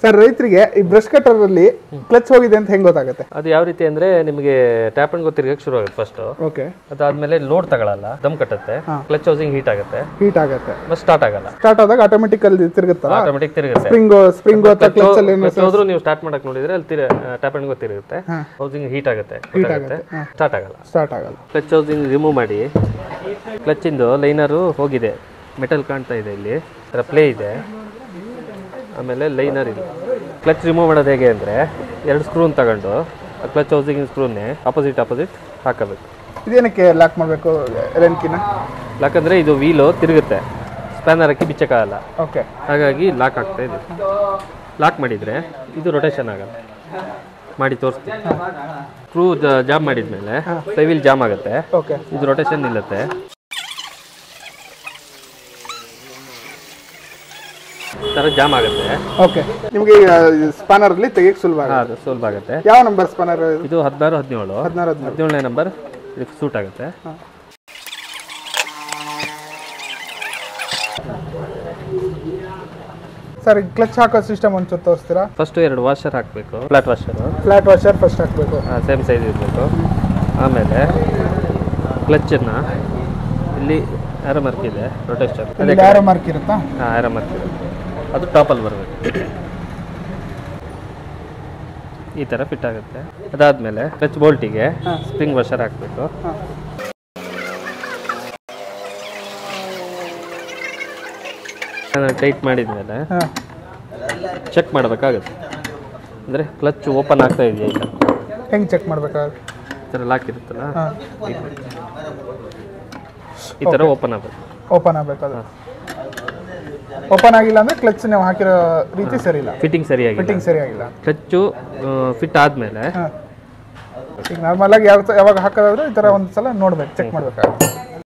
Sir ರೈತರಿಗೆ ಈ brush cutter ಅಲ್ಲಿ ಕ್ಲಚ್ ಹೋಗಿದೆ ಅಂತ ಹೆಂಗ್ ಗೊತ್ತಾಗುತ್ತೆ? ಅದು ಯಾವ ರೀತಿ ಅಂದ್ರೆ ನಿಮಗೆ ಟ್ಯಾಪ್ ಅಂಡ್ ಗೋ ತಿರ್ಗಕ್ಕೆ ಶುರು ಆಗುತ್ತೆ ಫಸ್ಟ್. ಓಕೆ. ಅದಾದ್ಮೇಲೆ ಲೋಡ್ ತಗೊಳ್ಳಲ್ಲ, ದಮ್ ಕಟ್ಟುತ್ತೆ, ಕ್ಲಚ್ ಹೌಸಿಂಗ್ ಹೀಟ್ ಆಗುತ್ತೆ. ಮತ್ತೆ ಸ್ಟಾರ್ಟ್ ಆಗಲ್ಲ. ಸ್ಟಾರ್ಟ್ ಆದಾಗ ಆಟೋಮೆಟಿಕ್ ಅಲ್ಲಿ ತಿರುಗುತ್ತಲ್ಲ? ಆಟೋಮೆಟಿಕ್ ತಿರುಗುತ್ತೆ. ಸ್ಪ್ರಿಂಗ್ ಅಥವಾ ಕ್ಲಚ್ ಅಲ್ಲಿ ಹೋದ್ರು ನೀವು ಸ್ಟಾರ್ಟ್ ಮಾಡಕ್ ನೋಡಿದ್ರೆ ಅಲ್ಲಿ ಟ್ಯಾಪ್ ಅಂಡ್ ಗೋ ತಿರುಗುತ್ತೆ, ಹೌಸಿಂಗ್ ಹೀಟ್ ಆಗುತ್ತೆ, ಸ್ಟಾರ್ಟ್ ಆಗಲ್ಲ. ಕ್ಲಚ್ ಹೌಸಿಂಗ್ ರಿಮೂವ್ ಮಾಡಿ, ಕ್ಲಚ್ ಇಂದು ಲೈನರು ಹೋಗಿದೆ, ಮೆಟಲ್ ಕಾಣ್ತಾ ಇದೆ, ಇಲ್ಲಿ ಪ್ಲೇ ಇದೆ, ಆಮೇಲೆ ಲೈನರ್ ಇದೆ. ಕ್ಲಚ್ ರಿಮೂವ್ ಮಾಡೋದು ಹೇಗೆ ಅಂದರೆ 2 ಸ್ಕ್ರೂನ್ ತಗೊಂಡು ಕ್ಲಚ್ ಹೌಸಿಂಗ್ ಸ್ಕ್ರೂನೇ ಆಪೋಸಿಟ್ ಹಾಕಬೇಕು. ಇದೇನಕ್ಕೆ ಲಾಕ್ ಮಾಡಬೇಕು ರೆನ್ಕಿನ? ಯಾಕಂದರೆ ಇದು ವೀಲು ತಿರುಗುತ್ತೆ, ಸ್ಪ್ಯಾನರ್ ಹಾಕಿ ಬಿಚ್ಚಕ್ಕಾಗಲ್ಲ. ಓಕೆ. ಹಾಗಾಗಿ ಲಾಕ್ ಆಗ್ತಾ ಇದೆ. ಲಾಕ್ ಮಾಡಿದರೆ ಇದು ರೊಟೇಷನ್ ಆಗಲ್ಲ. ಮಾಡಿ ತೋರಿಸ್ತೀನಿ. ಸ್ಕ್ರೂ ಜಾಮ್ ಮಾಡಿದ್ಮೇಲೆ ಫ್ಲೈವೀಲ್ ಜಾಮ್ ಆಗುತ್ತೆ, ಇದು ರೊಟೇಷನ್ ನಿಲ್ಲುತ್ತೆ. ತರ ಜಾಮ್ ಆಗುತ್ತೆ. ಓಕೆ. ನಿಮಗೆ ಸ್ಪಾನರ್ ಅಲ್ಲಿ ತೆಗೆಯಕ್ಕೆ ಸುಲಭ ಆಗುತ್ತೆ. ಯಾವ ನಂಬರ್ ಸ್ಪಾನರ್ ಇದು? 17ನೇ ನಂಬರ್ ಇದಕ್ಕೆ ಸೂಟ್ ಆಗುತ್ತೆ. ಸರ್ ಕ್ಲಚ್ ಹಾಕೋ ಸಿಸ್ಟಮ್ ಒಂಚೂರು ತೋರಿಸ್ತೀರಾ? ಫಸ್ಟ್ 2 ವಾಷರ್ ಹಾಕಬೇಕು. ಫ್ಲಾಟ್ ವಾಷರ್ ಫಸ್ಟ್ ಹಾಕಬೇಕು, ಸೇಮ್ ಸೈಜ್ ಇರಬೇಕು. ಆಮೇಲೆ ಕ್ಲಚ್ಚನ್ನು ಇಲ್ಲಿ ಆರೋ ಮಾರ್ಕ್ ಇದೆ, ರೊಟೇಷನ್ ಆರೋ ಮಾರ್ಕ್ ಇರುತ್ತಾ? ಆರೋ ಮಾರ್ಕ್ ಇರುತ್ತೆ, ಅದು ಟಾಪಲ್ಲಿ ಬರಬೇಕು. ಈ ಥರ ಫಿಟ್ ಆಗುತ್ತೆ. ಅದಾದಮೇಲೆ ಕ್ಲಚ್ ಬೋಲ್ಟಿಗೆ ಸ್ಪ್ರಿಂಗ್ ವಾಷರ್ ಹಾಕಬೇಕು. ಟೈಟ್ ಮಾಡಿದ್ಮೇಲೆ ಚೆಕ್ ಮಾಡಬೇಕಾಗುತ್ತೆ, ಅಂದರೆ ಕ್ಲಚ್ ಓಪನ್ ಆಗ್ತಾ ಇದೆಯಾ ಇಲ್ಲ. ಹೆಂಗೆ ಚೆಕ್ ಮಾಡಬೇಕಾಗುತ್ತೆ? ಈ ಥರ ಲಾಕ್ ಇರುತ್ತಲ್ಲ, ಈ ಥರ ಓಪನ್ ಆಗಬೇಕು. ಅದು ಓಪನ್ ಆಗಿಲ್ಲ ಅಂದ್ರೆ ಕ್ಲಚ್ ನೀವು ಹಾಕಿರೋ ರೀತಿ ಸರಿ ಇಲ್ಲ, ಫಿಟ್ಟಿಂಗ್ ಸರಿಯಾಗಿಲ್ಲ. ಕ್ಲಚ್ಚು ಫಿಟ್ ಆದಮೇಲೆ ಈಗ ನಾರ್ಮಲ್ ಆಗಿ ಯಾವಾಗ ಹಾಕೋದಾದ್ರೆ ಈ ಥರ ಒಂದು ಸಲ ನೋಡ್ಬೇಕು, ಚೆಕ್ ಮಾಡಬೇಕಾಗುತ್ತೆ.